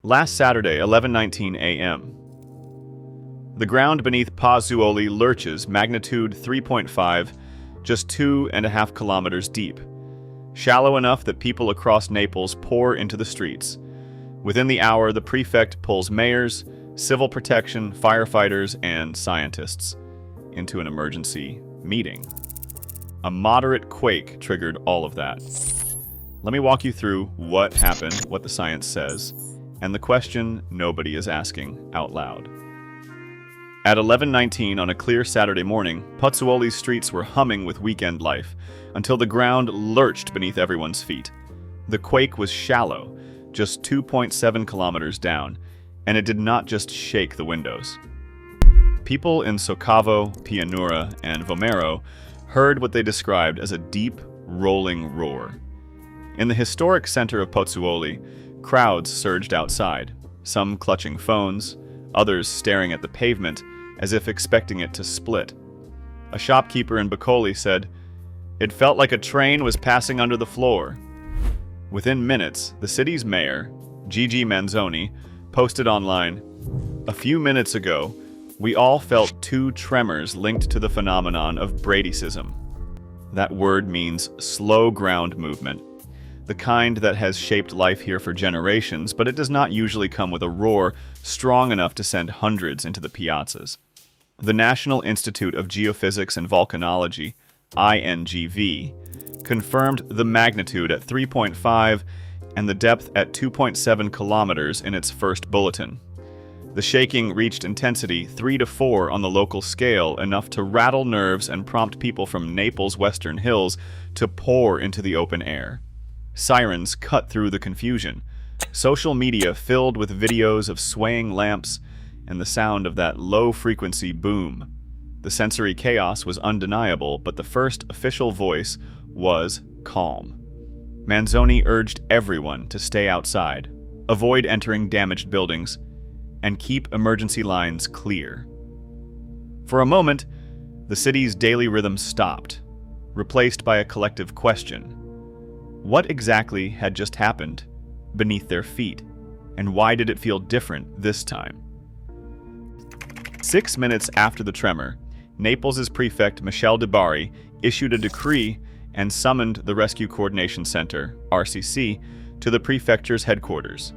Last Saturday, 11:19 a.m. The ground beneath Pozzuoli lurches, magnitude 3.5, just 2.5 kilometers deep. Shallow enough that people across Naples pour into the streets. Within the hour, the prefect pulls mayors, civil protection, firefighters, and scientists into an emergency meeting. A moderate quake triggered all of that. Let me walk you through what happened, what the science says, and the question nobody is asking out loud. At 11:19 on a clear Saturday morning, Pozzuoli's streets were humming with weekend life until the ground lurched beneath everyone's feet. The quake was shallow, just 2.7 kilometers down, and it did not just shake the windows. People in Soccavo, Pianura, and Vomero heard what they described as a deep, rolling roar. In the historic center of Pozzuoli, crowds surged outside, some clutching phones, others staring at the pavement as if expecting it to split. A shopkeeper in Pozzuoli said, "It felt like a train was passing under the floor." Within minutes, the city's mayor, Gigi Manzoni, posted online, "A few minutes ago, we all felt two tremors linked to the phenomenon of bradycism." That word means slow ground movement, the kind that has shaped life here for generations, but it does not usually come with a roar strong enough to send hundreds into the piazzas. The National Institute of Geophysics and Volcanology, INGV, confirmed the magnitude at 3.5 and the depth at 2.7 kilometers in its first bulletin. The shaking reached intensity 3 to 4 on the local scale, enough to rattle nerves and prompt people from Naples' western hills to pour into the open air. Sirens cut through the confusion, social media filled with videos of swaying lamps and the sound of that low-frequency boom. The sensory chaos was undeniable, but the first official voice was calm. Manzoni urged everyone to stay outside, avoid entering damaged buildings, and keep emergency lines clear. For a moment, the city's daily rhythm stopped, replaced by a collective question. What exactly had just happened beneath their feet, and why did it feel different this time? 6 minutes after the tremor, Naples' prefect Michel de Bari issued a decree and summoned the Rescue Coordination Center, RCC, to the prefecture's headquarters.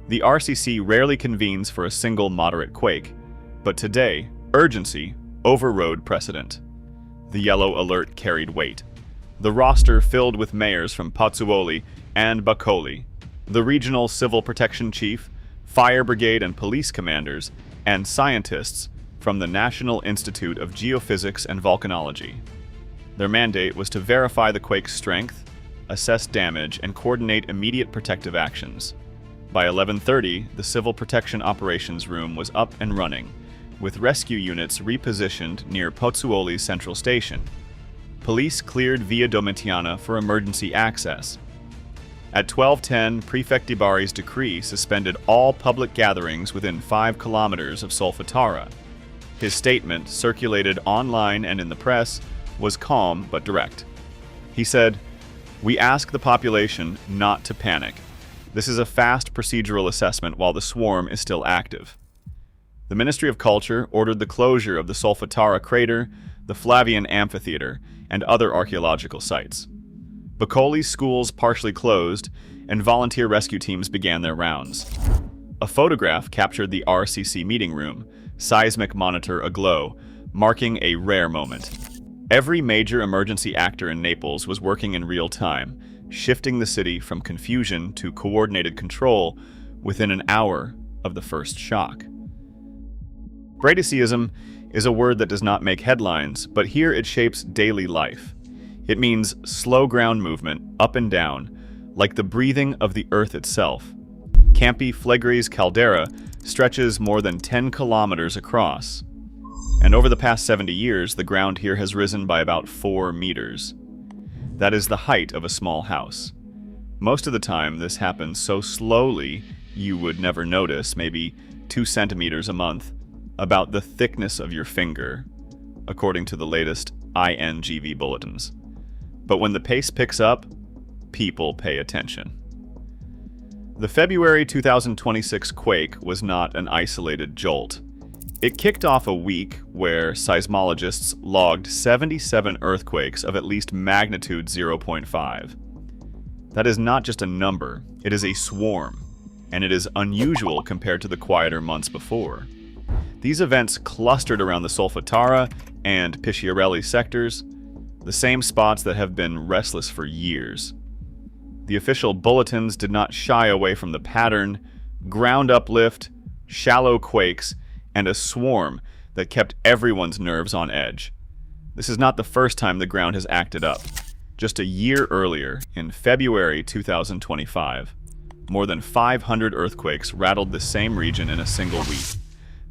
The RCC rarely convenes for a single moderate quake, but today, urgency overrode precedent. The yellow alert carried weight. The roster filled with mayors from Pozzuoli and Pozzuoli, the regional civil protection chief, fire brigade and police commanders, and scientists from the National Institute of Geophysics and Volcanology. Their mandate was to verify the quake's strength, assess damage, and coordinate immediate protective actions. By 11:30, the Civil Protection Operations Room was up and running, with rescue units repositioned near Pozzuoli's central station. Police cleared Via Domitiana for emergency access. At 12:10, Prefect de Bari's decree suspended all public gatherings within 5 kilometers of Solfatara. His statement, circulated online and in the press, was calm but direct. He said, "We ask the population not to panic. This is a fast procedural assessment while the swarm is still active." The Ministry of Culture ordered the closure of the Solfatara crater, the Flavian Amphitheater, and other archaeological sites. Pozzuoli's schools partially closed, and volunteer rescue teams began their rounds. A photograph captured the RCC meeting room, seismic monitor aglow, marking a rare moment. Every major emergency actor in Naples was working in real time, shifting the city from confusion to coordinated control within an hour of the first shock. Bradycism is a word that does not make headlines, but here it shapes daily life. It means slow ground movement, up and down, like the breathing of the earth itself. Campi Flegri's caldera stretches more than 10 kilometers across, and over the past 70 years, the ground here has risen by about 4 meters. That is the height of a small house. Most of the time, this happens so slowly you would never notice, maybe 2 centimeters a month, about the thickness of your finger, according to the latest INGV bulletins. But when the pace picks up, people pay attention. The February 2026 quake was not an isolated jolt. It kicked off a week where seismologists logged 77 earthquakes of at least magnitude 0.5. That is not just a number, it is a swarm, and it is unusual compared to the quieter months before. These events clustered around the Solfatara and Pisciarelli sectors, the same spots that have been restless for years. The official bulletins did not shy away from the pattern: ground uplift, shallow quakes, and a swarm that kept everyone's nerves on edge. This is not the first time the ground has acted up. Just a year earlier, in February 2025, more than 500 earthquakes rattled the same region in a single week.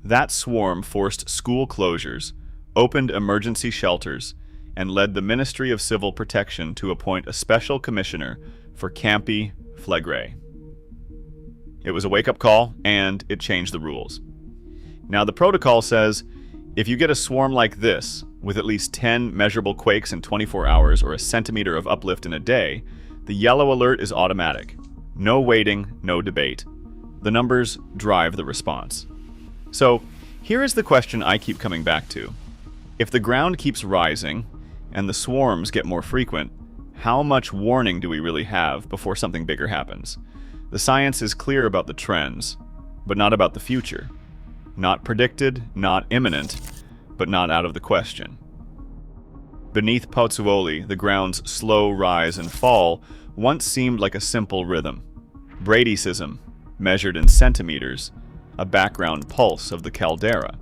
That swarm forced school closures, opened emergency shelters, and led the Ministry of Civil Protection to appoint a special commissioner for Campi Flegrei. It was a wake-up call, and it changed the rules. Now, the protocol says, if you get a swarm like this, with at least 10 measurable quakes in 24 hours or a centimeter of uplift in a day, the yellow alert is automatic. No waiting, no debate. The numbers drive the response. So, here is the question I keep coming back to. If the ground keeps rising, and the swarms get more frequent, how much warning do we really have before something bigger happens? The science is clear about the trends, but not about the future. Not predicted, not imminent, but not out of the question. Beneath Pozzuoli, the ground's slow rise and fall once seemed like a simple rhythm. Bradycism, measured in centimeters, a background pulse of the caldera.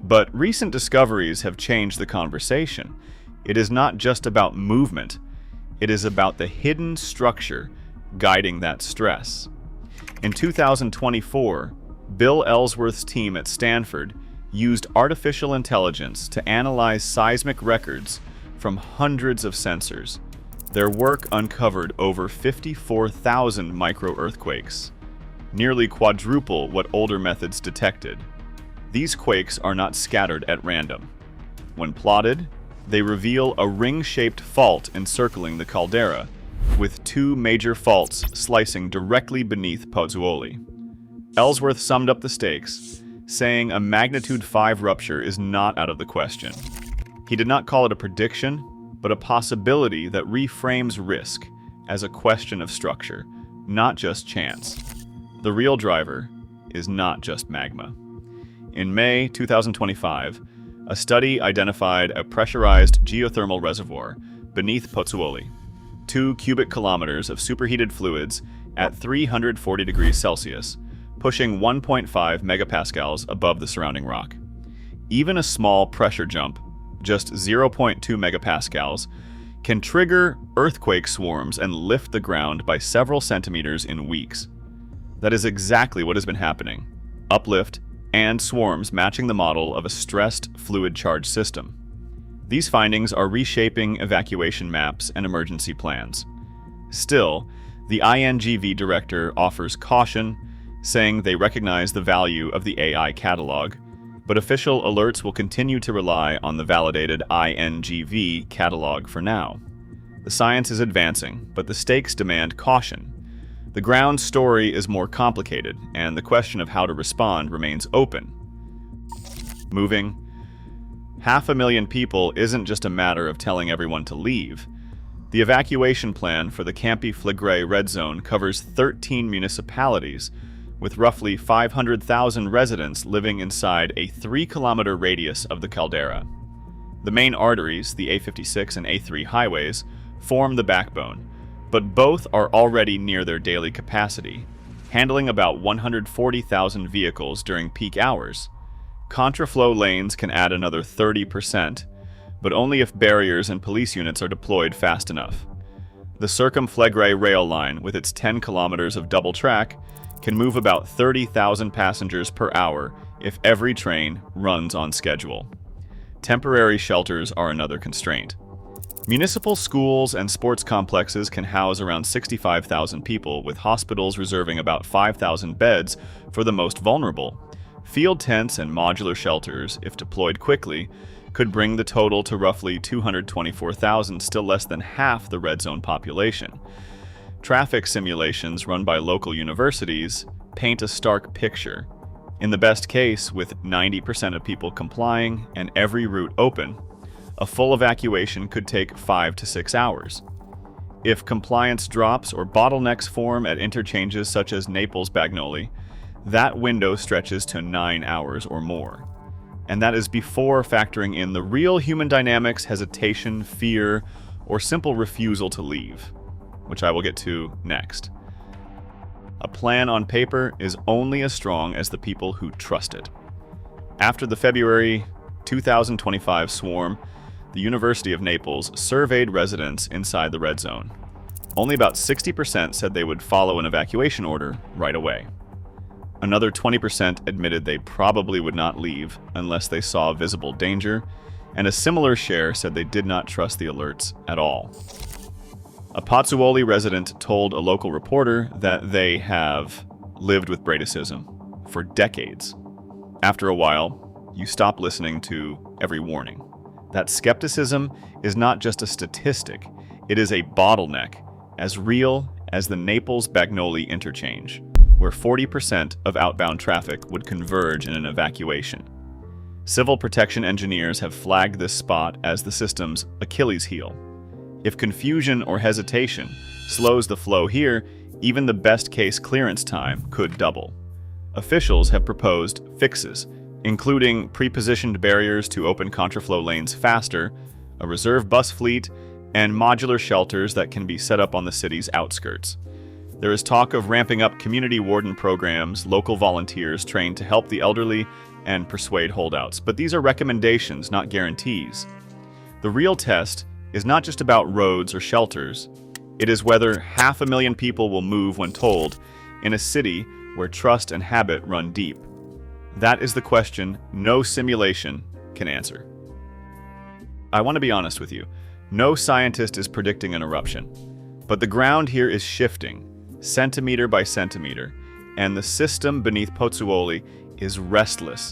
But recent discoveries have changed the conversation. It is not just about movement, it is about the hidden structure guiding that stress. In 2024, Bill Ellsworth's team at Stanford used artificial intelligence to analyze seismic records from hundreds of sensors. Their work uncovered over 54,000 micro-earthquakes, nearly quadruple what older methods detected. These quakes are not scattered at random. When plotted, they reveal a ring-shaped fault encircling the caldera, with two major faults slicing directly beneath Pozzuoli. Ellsworth summed up the stakes, saying a magnitude 5 rupture is not out of the question. He did not call it a prediction, but a possibility that reframes risk as a question of structure, not just chance. The real driver is not just magma. In May 2025, a study identified a pressurized geothermal reservoir beneath Pozzuoli, 2 cubic kilometers of superheated fluids at 340 degrees Celsius, pushing 1.5 megapascals above the surrounding rock. Even a small pressure jump, just 0.2 megapascals, can trigger earthquake swarms and lift the ground by several centimeters in weeks. That is exactly what has been happening. Uplift and swarms matching the model of a stressed fluid charge system. These findings are reshaping evacuation maps and emergency plans. Still, the INGV director offers caution, saying they recognize the value of the AI catalog, but official alerts will continue to rely on the validated INGV catalog for now. The science is advancing, but the stakes demand caution. The ground story is more complicated, and the question of how to respond remains open. Moving 500,000 people isn't just a matter of telling everyone to leave. The evacuation plan for the Campi Flegrei red zone covers 13 municipalities, with roughly 500,000 residents living inside a 3-kilometer radius of the caldera. The main arteries, the A56 and A3 highways, form the backbone, but both are already near their daily capacity, handling about 140,000 vehicles during peak hours. Contraflow lanes can add another 30%, but only if barriers and police units are deployed fast enough. The Circumflegrei rail line, with its 10 kilometers of double track, can move about 30,000 passengers per hour if every train runs on schedule. Temporary shelters are another constraint. Municipal schools and sports complexes can house around 65,000 people, with hospitals reserving about 5,000 beds for the most vulnerable. Field tents and modular shelters, if deployed quickly, could bring the total to roughly 224,000, still less than half the red zone population. Traffic simulations run by local universities paint a stark picture. In the best case, with 90% of people complying and every route open, a full evacuation could take 5 to 6 hours. If compliance drops or bottlenecks form at interchanges such as Naples-Bagnoli, that window stretches to 9 hours or more. And that is before factoring in the real human dynamics, hesitation, fear, or simple refusal to leave, which I will get to next. A plan on paper is only as strong as the people who trust it. After the February 2025 swarm, the University of Naples surveyed residents inside the red zone. Only about 60% said they would follow an evacuation order right away. Another 20% admitted they probably would not leave unless they saw visible danger, and a similar share said they did not trust the alerts at all. A Pozzuoli resident told a local reporter that they have lived with Braticism for decades. After a while, you stop listening to every warning. That skepticism is not just a statistic, it is a bottleneck, as real as the Naples-Bagnoli interchange, where 40% of outbound traffic would converge in an evacuation. Civil protection engineers have flagged this spot as the system's Achilles heel. If confusion or hesitation slows the flow here, even the best-case clearance time could double. Officials have proposed fixes, including pre-positioned barriers to open contraflow lanes faster, a reserve bus fleet, and modular shelters that can be set up on the city's outskirts. There is talk of ramping up community warden programs, local volunteers trained to help the elderly, and persuade holdouts. But these are recommendations, not guarantees. The real test is not just about roads or shelters. It is whether 500,000 people will move when told in a city where trust and habit run deep. That is the question no simulation can answer. I want to be honest with you. No scientist is predicting an eruption, but the ground here is shifting, centimeter by centimeter, and the system beneath Pozzuoli is restless,